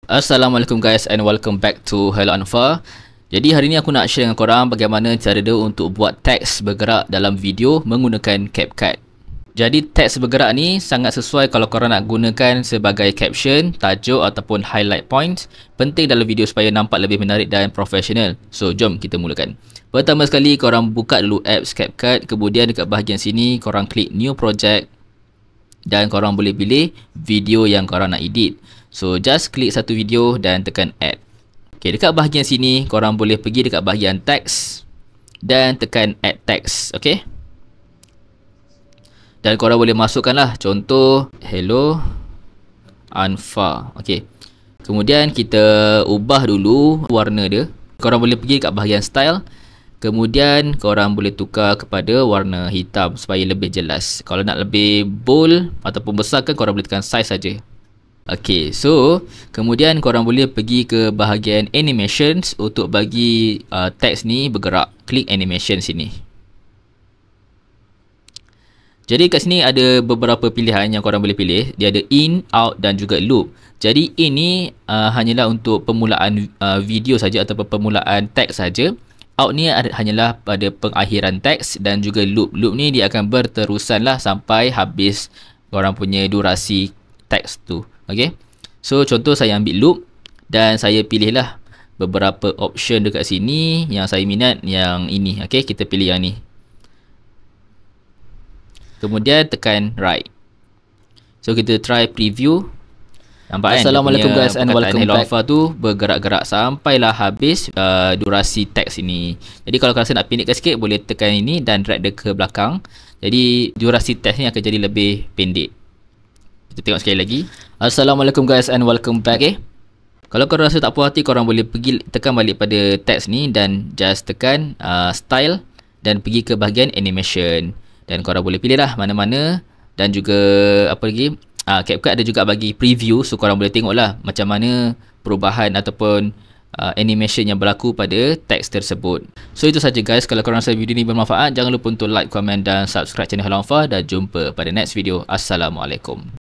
Assalamualaikum guys and welcome back to Hello Anfa. Jadi hari ni aku nak share dengan korang bagaimana cara dia untuk buat teks bergerak dalam video menggunakan CapCut. Jadi teks bergerak ni sangat sesuai kalau korang nak gunakan sebagai caption, tajuk ataupun highlight points. Penting dalam video supaya nampak lebih menarik dan profesional. So jom kita mulakan. Pertama sekali korang buka dulu apps CapCut, kemudian dekat bahagian sini korang klik new project dan korang boleh pilih video yang korang nak edit. So just klik satu video dan tekan add. Okay, dekat bahagian sini korang boleh pergi dekat bahagian text dan tekan add text. Okay, dan korang boleh masukkan lah contoh Hello Anfa. Okay, kemudian kita ubah dulu warna dia. Korang boleh pergi dekat bahagian style, kemudian korang boleh tukar kepada warna hitam supaya lebih jelas. Kalau nak lebih bold ataupun besarkan, korang boleh tekan size saja. Okay, so kemudian korang boleh pergi ke bahagian animations untuk bagi teks ni bergerak. Klik animation sini. Jadi kat sini ada beberapa pilihan yang korang boleh pilih. Dia ada in, out dan juga loop. Jadi ini hanyalah untuk permulaan video saja ataupun permulaan teks saja. Out ni hanyalah pada pengakhiran teks, dan juga loop. Loop ni dia akan berterusan lah sampai habis korang punya durasi teks tu. Okay, so contoh saya ambil loop dan saya pilih lah beberapa option dekat sini. Yang saya minat yang ini. Okay, kita pilih yang ni. Kemudian tekan right. So kita try preview. Nampak kan? Assalamualaikum guys and welcome back. Hello tu bergerak-gerak sampailah habis durasi teks ini. Jadi kalau rasa nak pendekkan sikit, boleh tekan ini dan drag dia ke belakang. Jadi durasi teks ni akan jadi lebih pendek. Kita tengok sekali lagi. Assalamualaikum guys and welcome back. Okay, kalau korang rasa tak puas hati, korang boleh pergi tekan balik pada teks ni dan just tekan style dan pergi ke bahagian animation. Dan korang boleh pilih lah mana-mana. Dan juga apa lagi, CapCut ada juga bagi preview. So korang boleh tengok lah macam mana perubahan ataupun animation yang berlaku pada teks tersebut. So itu saja guys. Kalau korang rasa video ni bermanfaat, jangan lupa untuk like, komen dan subscribe channel Hello Anfa. Dan jumpa pada next video. Assalamualaikum.